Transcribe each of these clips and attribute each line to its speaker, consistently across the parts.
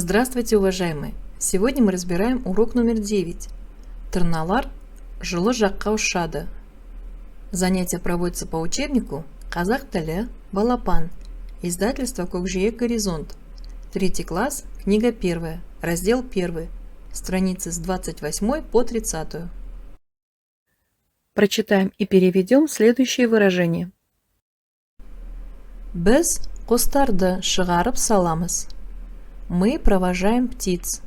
Speaker 1: Здравствуйте, уважаемые! Сегодня мы разбираем урок номер 9. Тырналар жылы жаққа ұшады. Занятие проводится по учебнику «Қазақ тілі, Балапан», издательство «Көкжиек Горизонт», 3 класс, книга 1, раздел 1, страницы с 28 по 30. Прочитаем и переведем следующие выражения. Біз құстарды шығарып саламыз. Мы провожаем птиц.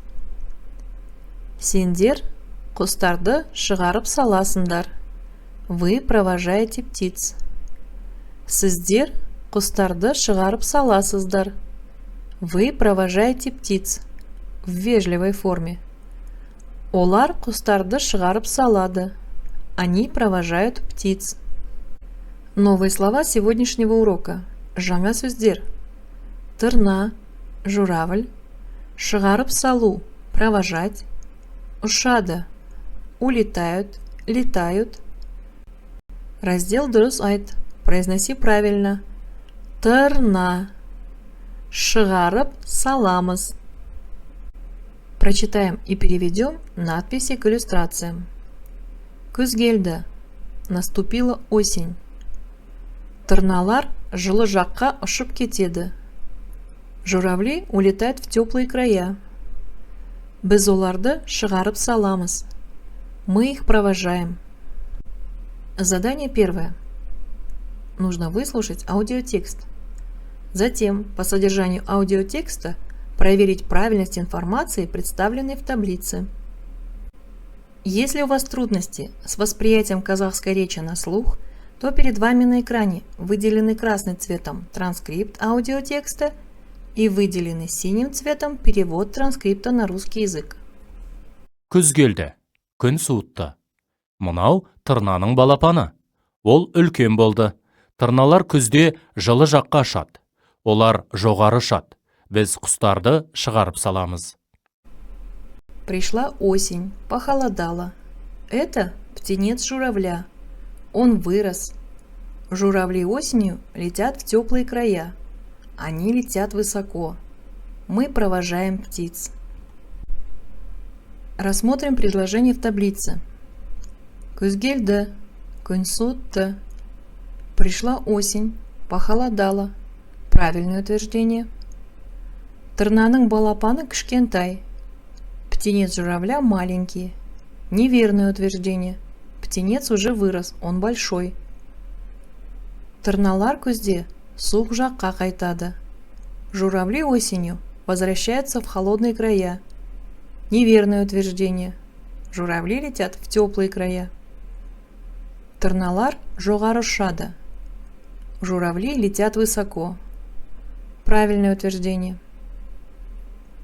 Speaker 1: Сендер құстарды шығарып саласыңдар. Вы провожаете птиц. Сіздер құстарды шығарып саласыздар. Вы провожаете птиц. В вежливой форме. Олар құстарды шығарып салады. Они провожают птиц. Новые слова сегодняшнего урока. Жаңа сөздер. Тырна, журавль, шығарып салу, провожать, ұшады, улетают, летают. Раздел дұрыс айт, произноси правильно. Тырна, шығарып саламыз. Прочитаем и переведем надписи к иллюстрациям. Күз келді, наступила осень. Тырналар жылы жаққа ұшып кетеді. Журавли улетают в теплые края. Біз оларды шығарып саламыз. Мы их провожаем. Задание первое. Нужно выслушать аудиотекст. Затем, по содержанию аудиотекста, проверить правильность информации, представленной в таблице. Если у вас трудности с восприятием казахской речи на слух, то перед вами на экране выделенный красным цветом транскрипт аудиотекста и выделенный синим цветом перевод транскрипта на русский язык.
Speaker 2: Күз келді, күн суытты. Мынау тырнаның балапаны. Ол үлкен болды. Тырналар күзде жылы жаққа ұшады. Олар жоғары ұшады. Біз құстарды шығарып саламыз.
Speaker 1: Пришла осень, похолодало. Это птенец журавля. Он вырос. Журавли осенью летят в теплые края. Они летят высоко. Мы провожаем птиц. Рассмотрим предложение в таблице. Күз келді, күн суытты. Пришла осень, похолодало. Правильное утверждение. Тырнаның балапаны кішкентай. Птенец журавля маленький. Неверное утверждение. Птенец уже вырос, он большой. Тырналар күзде суық жаққа қайтады. Журавли осенью возвращаются в холодные края. Неверное утверждение. Журавли летят в теплые края. Тырналар жоғары ұшады. Журавли летят высоко. Правильное утверждение.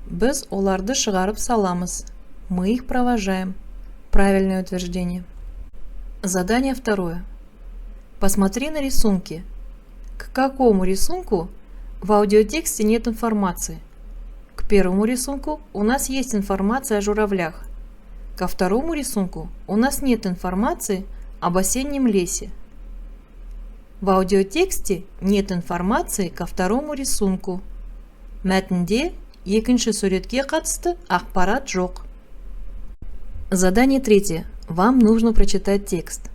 Speaker 1: Біз оларды шығарып саламыз. Мы их провожаем. Правильное утверждение. Задание второе. Посмотри на рисунки. К какому рисунку в аудиотексте нет информации? К первому рисунку у нас есть информация о журавлях. Ко второму рисунку у нас нет информации об осеннем лесе. В аудиотексте нет информации ко второму рисунку. Мәтінде екінші суретке қатысты ақпарат жоқ. Задание третье. Вам нужно прочитать текст.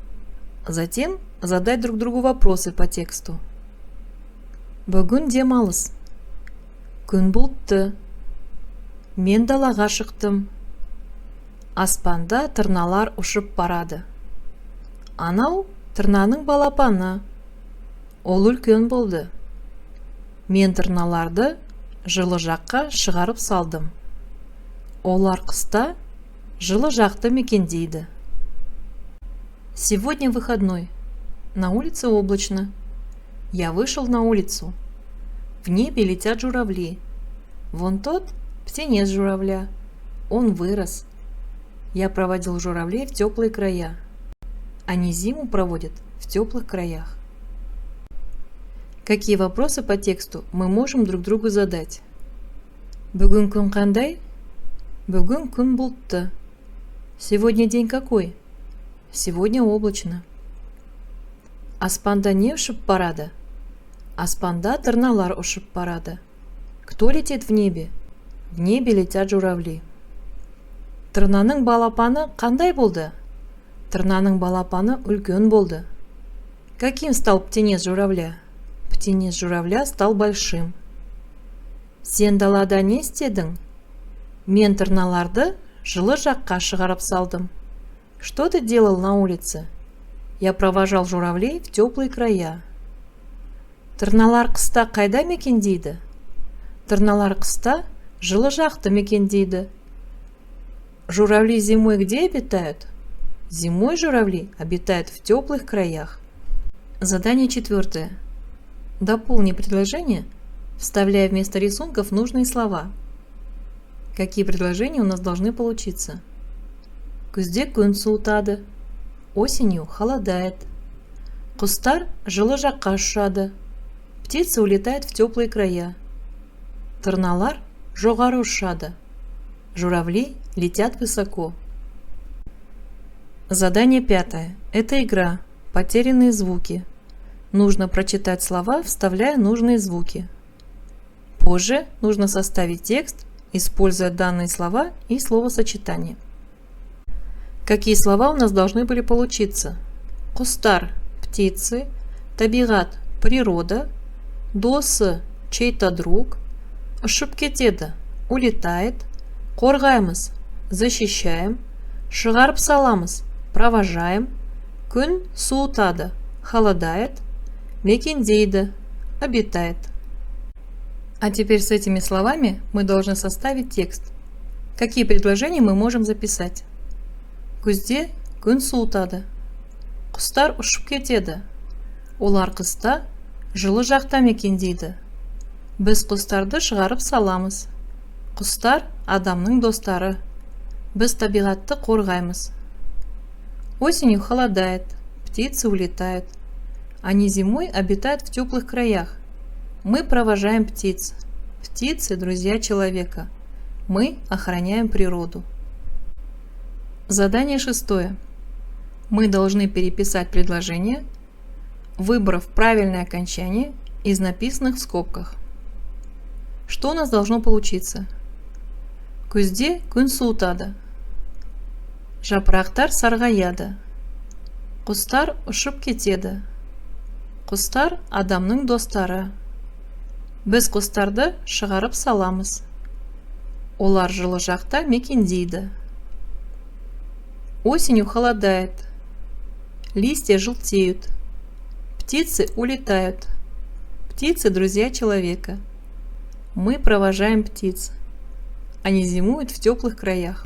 Speaker 1: Затем задать друг другу вопросы по тексту. Бүгін демалыс. Күн бұлтты. Мен далаға шықтым. Аспанда тырналар ұшып барады. Анау тырнаның балапаны. Ол үлкен болды. Мен тырналарды жылы жаққа шығарып салдым. Олар қыста жылы жақты мекендейді. Сегодня выходной. На улице облачно. Я вышел на улицу. В небе летят журавли. Вон тот птенец журавля. Он вырос. Я проводил журавлей в теплые края. Они зиму проводят в теплых краях. Какие вопросы по тексту мы можем друг другу задать? Бүгін күн қандай? Бүгін күн бұлтты. Сегодня день какой? Сегодня облачно. Аспанда не ұшып барады? Аспанда тырналар ұшып барады. Кто летит в небе? В небе летят журавли. Тырнаның балапаны қандай болды? Тырнаның балапаны үлкен болды. Каким стал птенец журавля? Птенец журавля стал большим. Сен далада не істедің? Мен тырналарды жылы жаққа шығарып салдым. Что ты делал на улице? Я провожал журавлей в теплые края. Тырналар қыста қайда мекендейді? Тырналар қыста жылы жақты мекендейді. Журавли зимой где обитают? Зимой журавли обитают в теплых краях. Задание 4. Дополни предложение, вставляя вместо рисунков нужные слова. Какие предложения у нас должны получиться? Күзде күн суытады. Осенью холодает. Құстар жылы жаққа ұшады. Птицы улетают в теплые края. Тырналар жоғары ұшады. Журавли летят высоко. Задание 5. Это игра. Потерянные звуки. Нужно прочитать слова, вставляя нужные звуки. Позже нужно составить текст, используя данные слова и словосочетания. Какие слова у нас должны были получиться? Құстар – птицы, табиғат – природа, досы – чей-то друг, ұшып кетеді – улетает, қорғаймыз – защищаем, шығарып саламыз – провожаем, күн суытады – холодает, мекендейді – обитает. А теперь с этими словами мы должны составить текст. Какие предложения мы можем записать? Күзде күн суытады. Құстар ұшып кетеді. Олар қыста жылы жақта мекендейді. Біз құстарды шығарып саламыз. Құстар адамның достары. Біз табиғатты қорғаймыз. Осенью холодает, птицы улетают. Они зимой обитают в теплых краях. Мы провожаем птиц. Птицы – друзья человека. Мы охраняем природу. Задание 6. Мы должны переписать предложение, выбрав правильное окончание из написанных в скобках. Что у нас должно получиться? Күзде күн суытады. Жапырақтар сарғаяды. Құстар ұшып кетеді. Құстар адамның достары. Біз құстарды шығарып саламыз. Олар жылы жақта мекендейді. Осенью холодает. Листья желтеют. Птицы улетают. Птицы – друзья человека. Мы провожаем птиц. Они зимуют в теплых краях.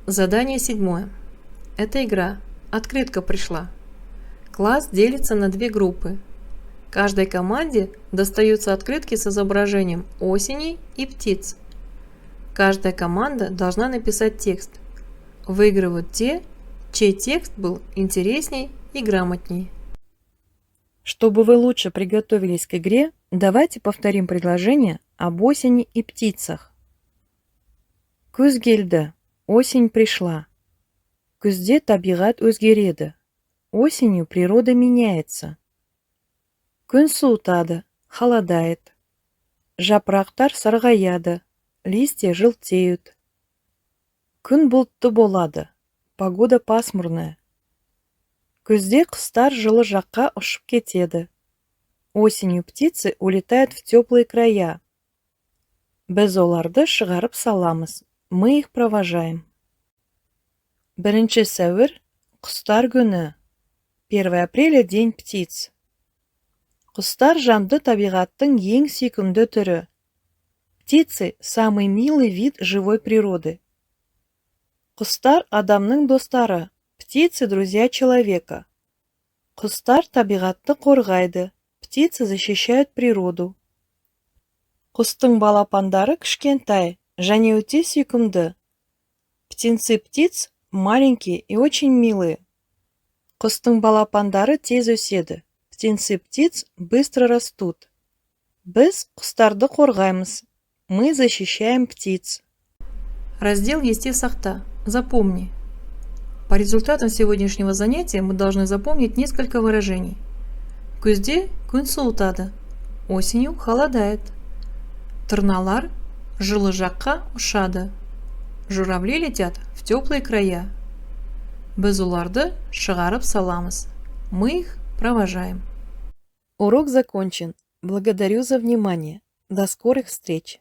Speaker 1: Задание 7. Это игра. Открытка пришла. Класс делится на 2 группы. Каждой команде достаются открытки с изображением осени и птиц. Каждая команда должна написать текст. Выигрывают те, чей текст был интересней и грамотней. Чтобы вы лучше приготовились к игре, давайте повторим предложение об осени и птицах. Күз келді, осень пришла. Күзде табиғат өзгереді. Осенью природа меняется. Күн суытады, холодает. Жапырақтар сарғаяды. Листья желтеют. Күн бұлтты болады. Погода пасмурная. Күзде құстар жылы жаққа ұшып кетеді. Осенью птицы улетают в теплые края. Біз оларды шығарып саламыз. Мы их провожаем. 1 сәуір – құстар күні. 1 апреля – день птиц. Құстар жанды табиғаттың ең сүйкімді түрі. Птицы – самый милый вид живой природы. Құстар – адамның достары. Птицы – друзья человека. Құстар табиғатты қорғайды. Птицы защищают природу. Құстың балапандары кішкентай, және өте сүйкімді. Птенцы птиц маленькие и очень милые. Құстың балапандары тез өседі. Птенцы птиц быстро растут. Біз құстарды қорғаймыз. Мы защищаем птиц. Раздел Естествосахта. Запомни. По результатам сегодняшнего занятия мы должны запомнить несколько выражений. Күзде күн суытады. Осенью холодает. Тырналар жылы жаққа ұшады. Журавли летят в теплые края. Біз оларды шығарып саламыз. Мы их провожаем.
Speaker 3: Урок закончен. Благодарю за внимание. До скорых встреч!